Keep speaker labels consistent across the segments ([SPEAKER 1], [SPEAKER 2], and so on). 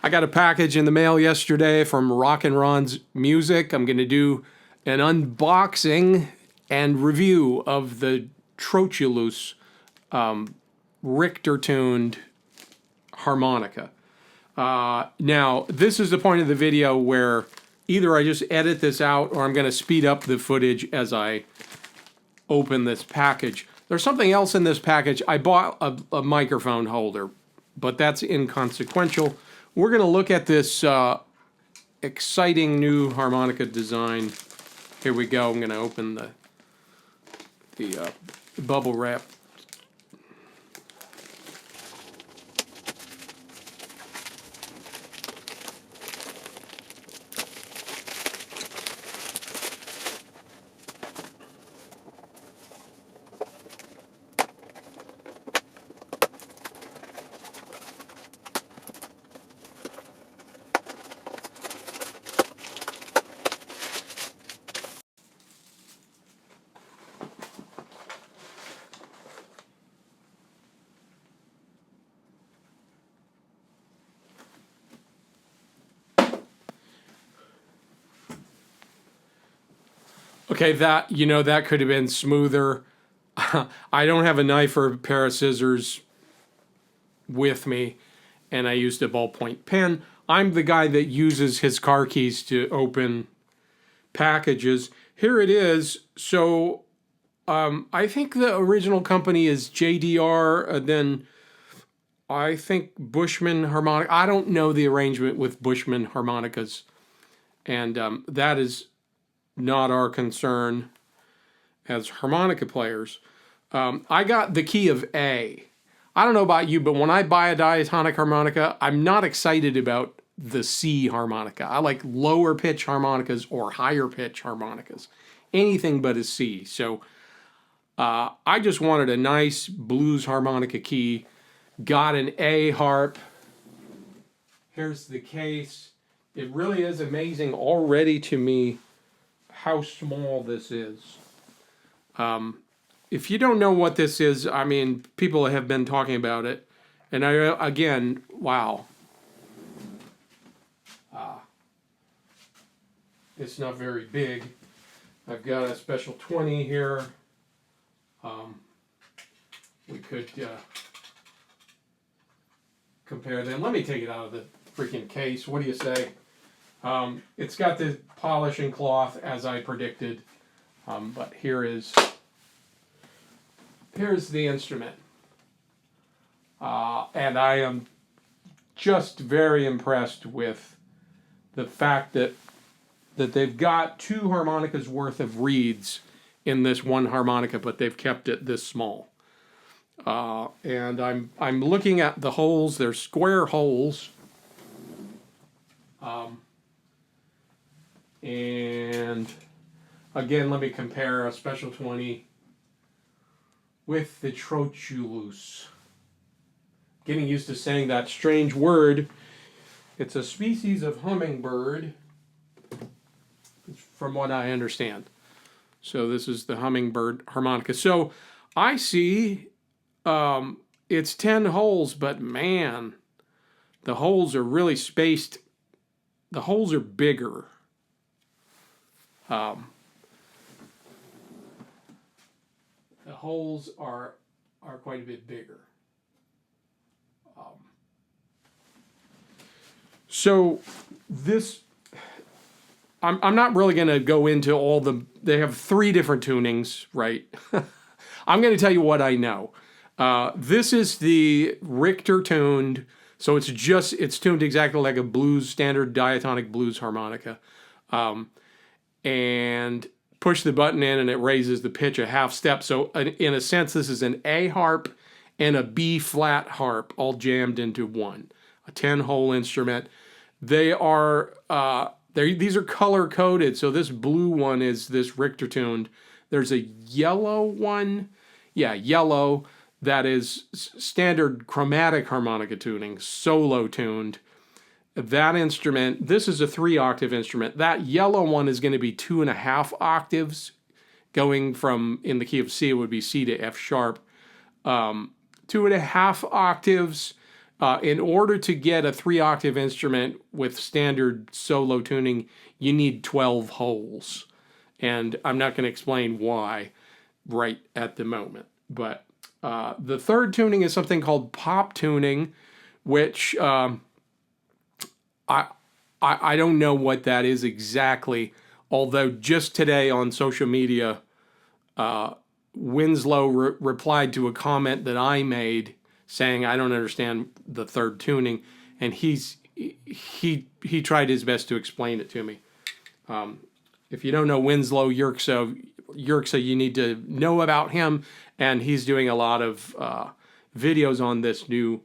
[SPEAKER 1] I got a package in the mail yesterday from Rock and Ron's Music. I'm going to do an unboxing and review of the Trochilus Richter tuned harmonica. Now, this is the point of the video where either I just edit this out or I'm going to speed up the footage as I open this package. There's something else in this package. I bought a microphone holder, but that's inconsequential. We're going to look at this exciting new harmonica design. Here we go. I'm going to open the bubble wrap. Okay, that could have been smoother. I don't have a knife or a pair of scissors with me, and I used a ballpoint pen. I'm the guy that uses his car keys to open packages. Here it is. So I think the original company is JDR, then I think Bushman Harmonica. I don't know the arrangement with Bushman harmonicas, and that is not our concern as harmonica players. I got the key of A. I don't know about you, but when I buy a diatonic harmonica, I'm not excited about the C harmonica. I like lower pitch harmonicas or higher pitch harmonicas. Anything but a C. So I just wanted a nice blues harmonica key. Got an A harp. Here's the case. It really is amazing already to me how small this is. If you don't know what this is, I mean, people have been talking about it. And again, wow. It's not very big. I've got a special 20 here. We could compare them. Let me take it out of the freaking case. What do you say? It's got the polishing cloth as I predicted, but here's the instrument, and I am just very impressed with the fact that they've got two harmonicas worth of reeds in this one harmonica, but they've kept it this small. And I'm looking at the holes. They're square holes. And again, let me compare a special 20 with the Trochilus. Getting used to saying that strange word. It's a species of hummingbird, from what I understand. So this is the hummingbird harmonica. So I see it's 10 holes, but man, the holes are really spaced. The holes are bigger. The holes are quite a bit bigger. So this, I'm not really going to go into all they have 3 different tunings, right? I'm going to tell you what I know. This is the Richter tuned, so it's tuned exactly like a standard diatonic blues harmonica. And push the button in and it raises the pitch a half step. So in a sense, this is an A harp and a B flat harp all jammed into one, a 10-hole instrument. These are color coded. So this blue one is this Richter tuned. There's a yellow one. Yeah, yellow. That is standard chromatic harmonica tuning, solo tuned. That instrument, this is a 3-octave instrument. That yellow one is going to be 2.5 octaves, going from, in the key of C, it would be C to F sharp. 2.5 octaves In order to get a 3-octave instrument with standard solo tuning, you need 12 holes. And I'm not going to explain why right at the moment. But the third tuning is something called pop tuning, which I don't know what that is exactly. Although just today on social media, Winslow replied to a comment that I made saying I don't understand the third tuning, and he tried his best to explain it to me. If you don't know Winslow Yerxa, you need to know about him, and he's doing a lot of videos on this new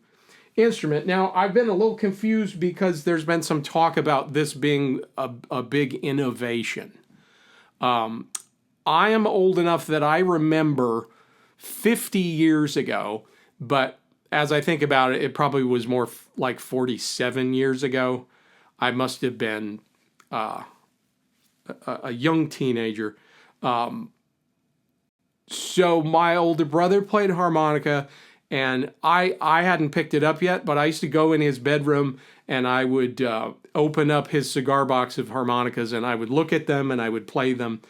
[SPEAKER 1] instrument. Now, I've been a little confused because there's been some talk about this being a big innovation. I am old enough that I remember 50 years ago, but as I think about it, it probably was more like 47 years ago. I must have been a young teenager. So my older brother played harmonica, and I hadn't picked it up yet, but I used to go in his bedroom and I would open up his cigar box of harmonicas and I would look at them and I would play them.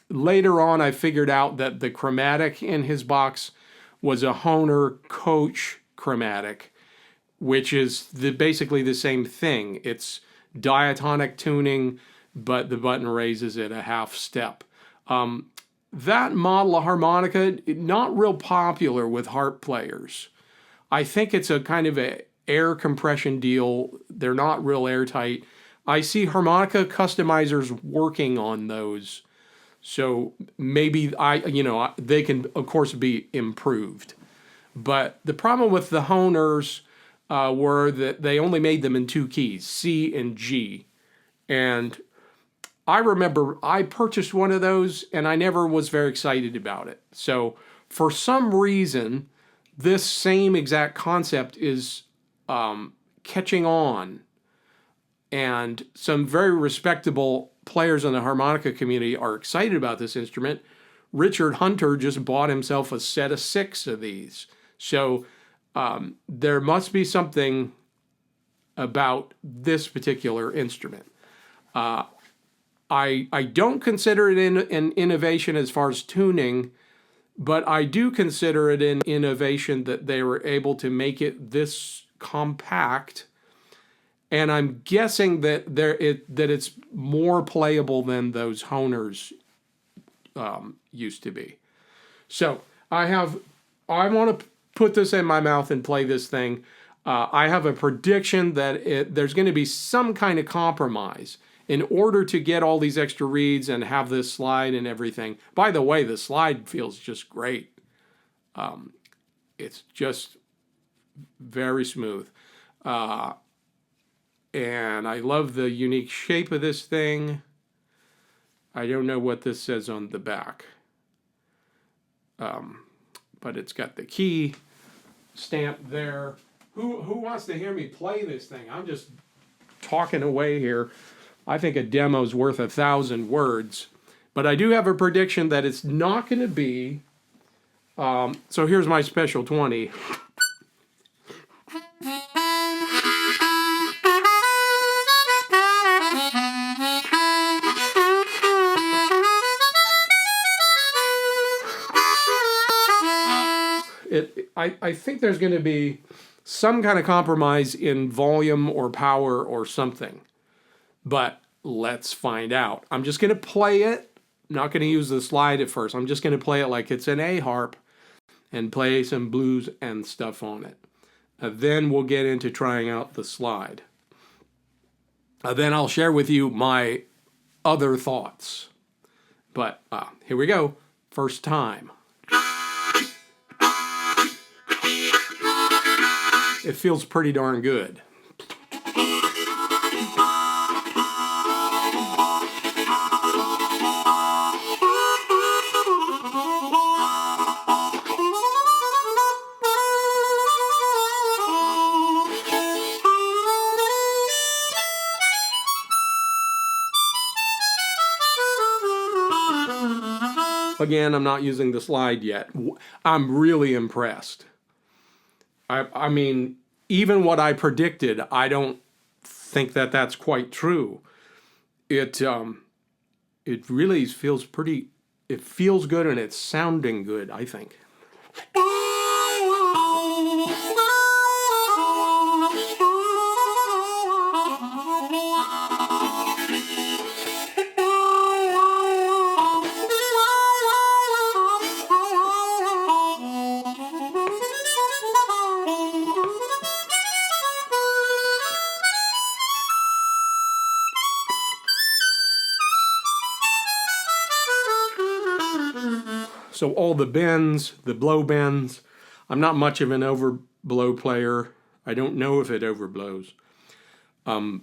[SPEAKER 1] Later on, I figured out that the chromatic in his box was a Hohner Coach chromatic, which is basically the same thing. It's diatonic tuning, but the button raises it a half step. That model of harmonica, not real popular with harp players. I think it's a kind of a air compression deal. They're not real airtight. I see harmonica customizers working on those. So maybe they can, of course, be improved. But the problem with the Honers were that they only made them in 2 keys, C and G. And I remember I purchased one of those and I never was very excited about it. So for some reason, this same exact concept is catching on. And some very respectable players in the harmonica community are excited about this instrument. Richard Hunter just bought himself a set of 6 of these. So there must be something about this particular instrument. I don't consider it an innovation as far as tuning, but I do consider it an innovation that they were able to make it this compact. And I'm guessing that it's more playable than those Honers used to be. So I want to put this in my mouth and play this thing. I have a prediction that there's going to be some kind of compromise in order to get all these extra reeds and have this slide and everything. By the way, the slide feels just great. It's just very smooth. And I love the unique shape of this thing. I don't know what this says on the back. But it's got the key stamp there. Who wants to hear me play this thing? I'm just talking away here. I think a demo's worth 1,000 words. But I do have a prediction that it's not going to be. So here's my special 20. I think there's going to be some kind of compromise in volume or power or something. But let's find out. I'm just going to play it. I'm not going to use the slide at first. I'm just going to play it like it's an A harp and play some blues and stuff on it. Then we'll get into trying out the slide. Then I'll share with you my other thoughts. But here we go. First time. It feels pretty darn good. Again, I'm not using the slide yet. I'm really impressed. I mean, even what I predicted, I don't think that that's quite true. It really feels pretty. It feels good and it's sounding good, I think. So all the bends, the blow bends. I'm not much of an overblow player. I don't know if it overblows.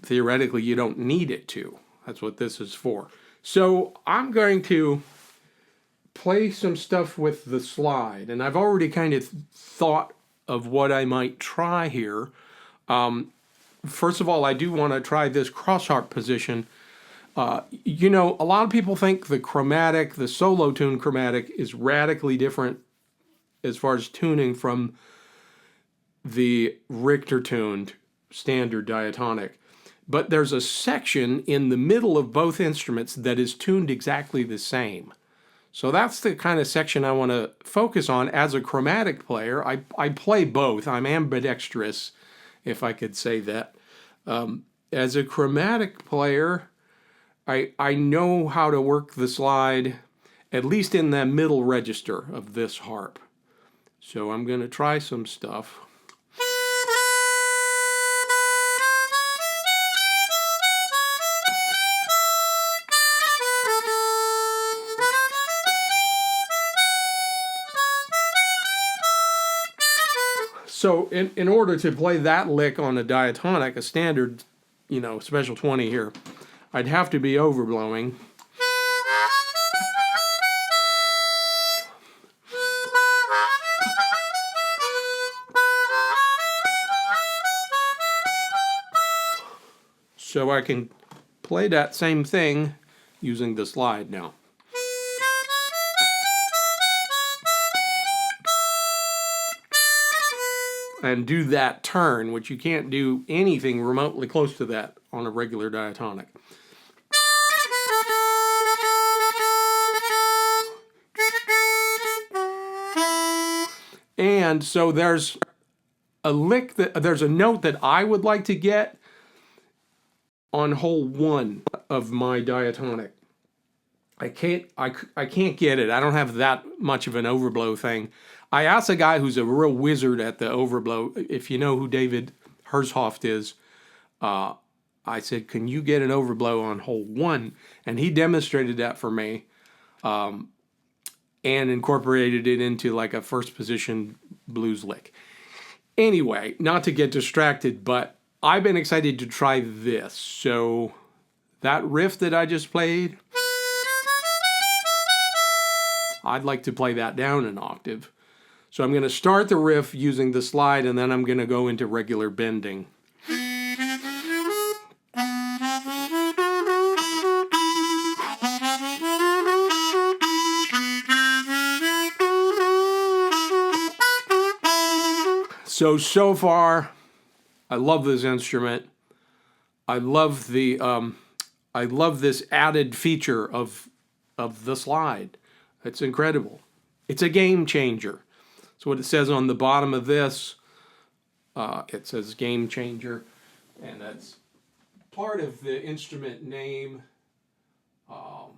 [SPEAKER 1] Theoretically, you don't need it to. That's what this is for. So I'm going to play some stuff with the slide. And I've already kind of thought of what I might try here. First of all, I do want to try this crossharp position. You know, a lot of people think the chromatic, the solo tune chromatic, is radically different as far as tuning from the Richter tuned standard diatonic. But there's a section in the middle of both instruments that is tuned exactly the same. So that's the kind of section I want to focus on as a chromatic player. I play both. I'm ambidextrous, if I could say that. As a chromatic player, I know how to work the slide, at least in the middle register of this harp. So I'm going to try some stuff. So in order to play that lick on a diatonic, a standard, you know, special 20 here, I'd have to be overblowing. So I can play that same thing using the slide now. And do that turn, which you can't do anything remotely close to that on a regular diatonic. And so there's a note that I would like to get on hole 1 of my diatonic. I can't get it. I don't have that much of an overblow thing. I asked a guy who's a real wizard at the overblow. If you know who David Hershoft is, I said, can you get an overblow on hole 1? And he demonstrated that for me, and incorporated it into like a first position blues lick. Anyway, not to get distracted, but I've been excited to try this. So that riff that I just played, I'd like to play that down an octave. So I'm going to start the riff using the slide, and then I'm going to go into regular bending. So far, I love this instrument. I love this added feature of the slide. It's incredible. It's a game changer. So what it says on the bottom of this, it says game changer, and that's part of the instrument name. Oh,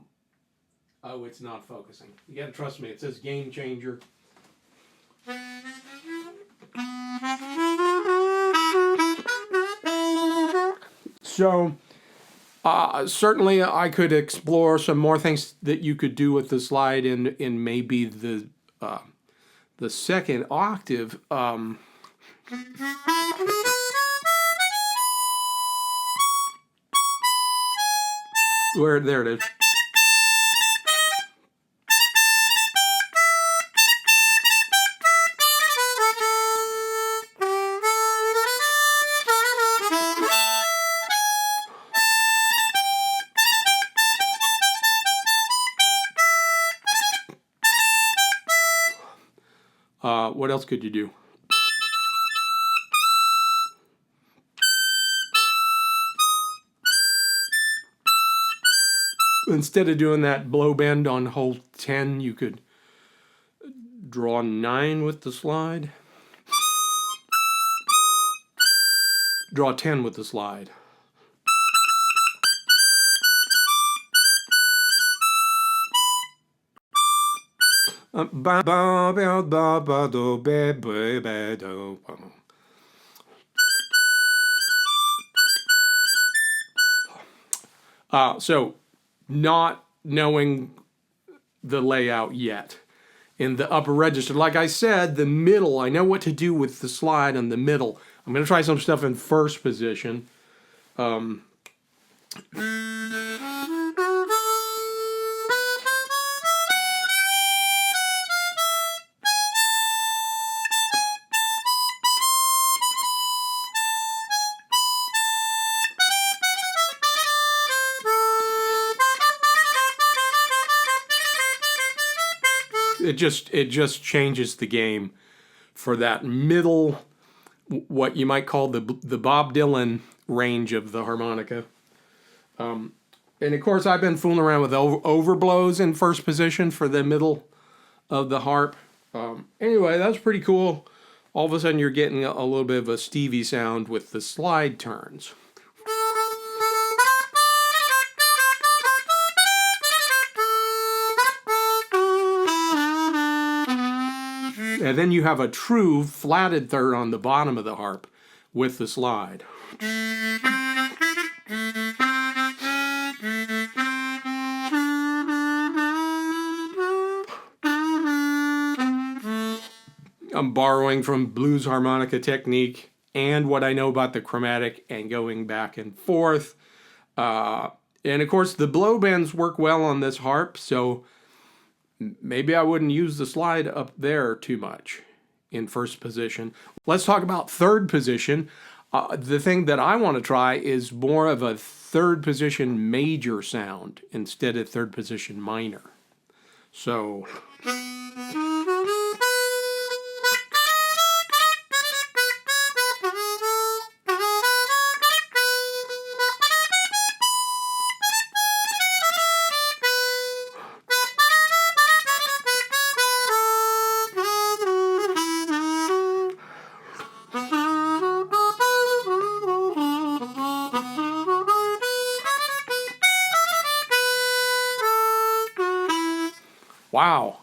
[SPEAKER 1] it's not focusing. You gotta trust me, it says game changer. So certainly I could explore some more things that you could do with the slide in maybe the second octave. There it is. What else could you do? Instead of doing that blow bend on hole 10, you could draw 9 with the slide. Draw 10 with the slide. So not knowing the layout yet in the upper register. Like I said, the middle, I know what to do with the slide on the middle. I'm going to try some stuff in first position. It just changes the game for that middle, what you might call the Bob Dylan range of the harmonica. And of course, I've been fooling around with overblows in first position for the middle of the harp. Anyway, that's pretty cool. All of a sudden, you're getting a little bit of a Stevie sound with the slide turns. And then you have a true flatted third on the bottom of the harp with the slide. I'm borrowing from blues harmonica technique and what I know about the chromatic and going back and forth. And of course, the blow bends work well on this harp, so maybe I wouldn't use the slide up there too much in first position. Let's talk about third position. The thing that I want to try is more of a third position major sound instead of third position minor. So... Wow.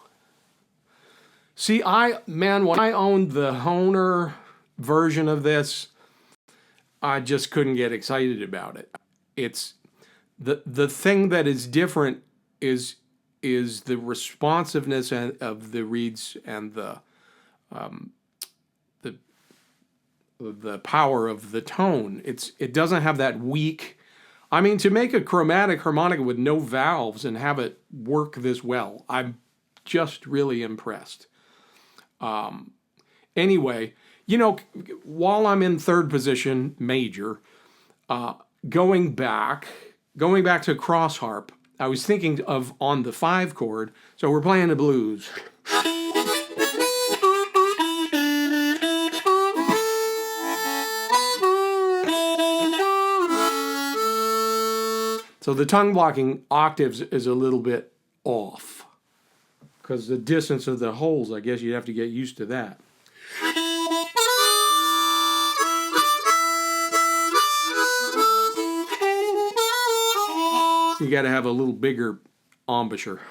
[SPEAKER 1] See, when I owned the Hohner version of this, I just couldn't get excited about it. It's the thing that is different is the responsiveness of the reeds and the power of the tone. It doesn't have that weak. I mean, to make a chromatic harmonica with no valves and have it work this well, I'm just really impressed. Anyway, while I'm in third position, major, going back to cross harp, I was thinking of on the 5 chord. So we're playing the blues. So the tongue blocking octaves is a little bit off because the distance of the holes, I guess you'd have to get used to that. You got to have a little bigger embouchure.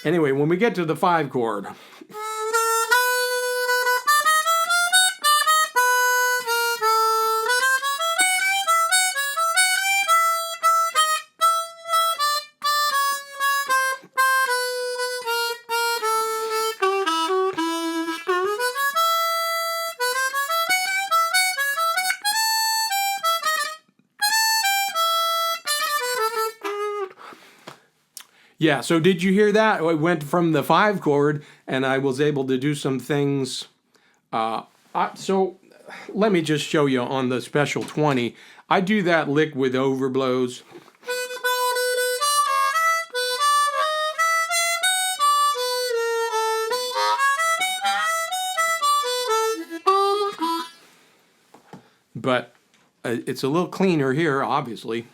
[SPEAKER 1] Anyway, when we get to the 5 chord, yeah, so did you hear that? I went from the 5 chord and I was able to do some things. So let me just show you on the Special 20. I do that lick with overblows. But it's a little cleaner here, obviously.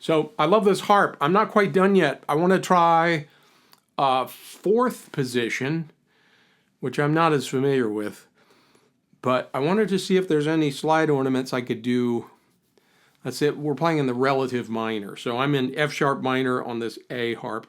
[SPEAKER 1] So I love this harp. I'm not quite done yet. I want to try fourth position, which I'm not as familiar with. But I wanted to see if there's any slide ornaments I could do. That's it. We're playing in the relative minor. So I'm in F sharp minor on this A harp.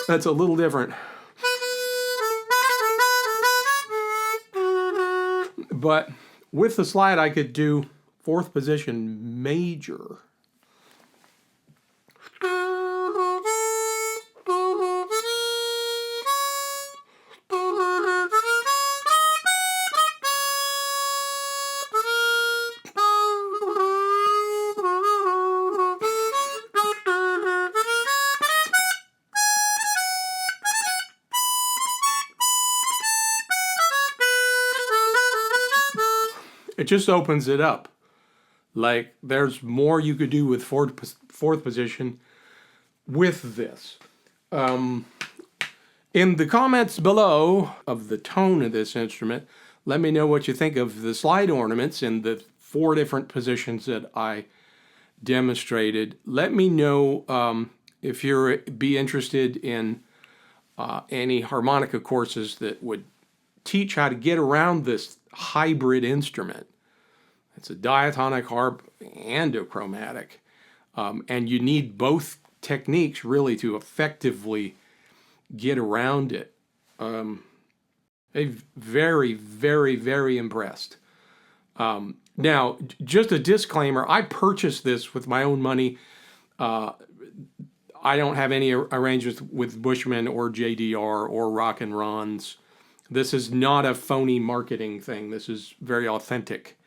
[SPEAKER 1] That's a little different. But with the slide, I could do fourth position major. It just opens it up. Like, there's more you could do with fourth position with this. In the comments below of the tone of this instrument, let me know what you think of the slide ornaments in the 4 different positions that I demonstrated. Let me know if you're be interested in any harmonica courses that would teach how to get around this hybrid instrument. It's a diatonic harp and a chromatic. And you need both techniques really to effectively get around it. I'm very, very, very impressed. Now, just a disclaimer, I purchased this with my own money. I don't have any arrangements with Bushman or JDR or Rock and Ron's. This is not a phony marketing thing. This is very authentic.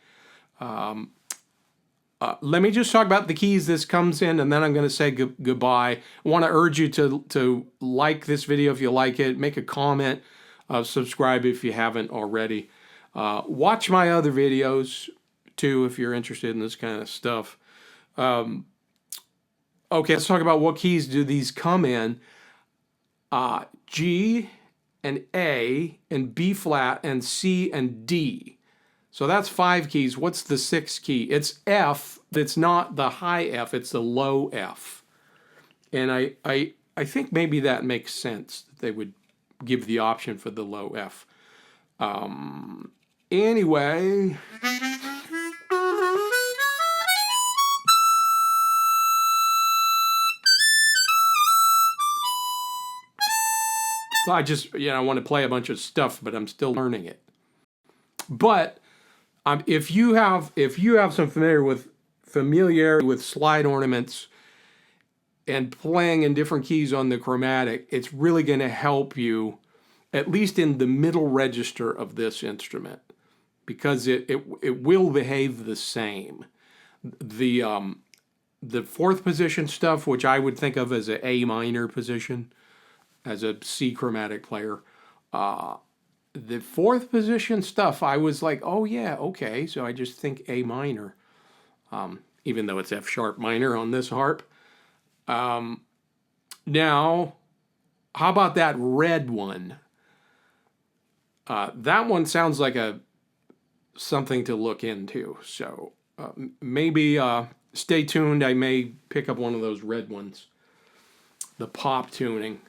[SPEAKER 1] Let me just talk about the keys this comes in, and then I'm going to say goodbye. I want to urge you to like this video if you like it, make a comment, subscribe if you haven't already. Watch my other videos, too, if you're interested in this kind of stuff. Okay, let's talk about what keys do these come in. G and A and B flat and C and D. So that's 5 keys. What's the 6th key? It's F. It's not the high F. It's the low F. And I think maybe that makes sense, that they would give the option for the low F. Anyway. I just, I want to play a bunch of stuff, but I'm still learning it. But if you have some familiarity with slide ornaments and playing in different keys on the chromatic, it's really going to help you, at least in the middle register of this instrument, because it will behave the same. The 4th position stuff, which I would think of as an A minor position, as a C chromatic player, the 4th position stuff, I was like, oh yeah, okay, so I just think A minor, even though it's F sharp minor on this harp. Now, how about that red one? That one sounds like something to look into, so maybe stay tuned. I may pick up one of those red ones, the pop tuning.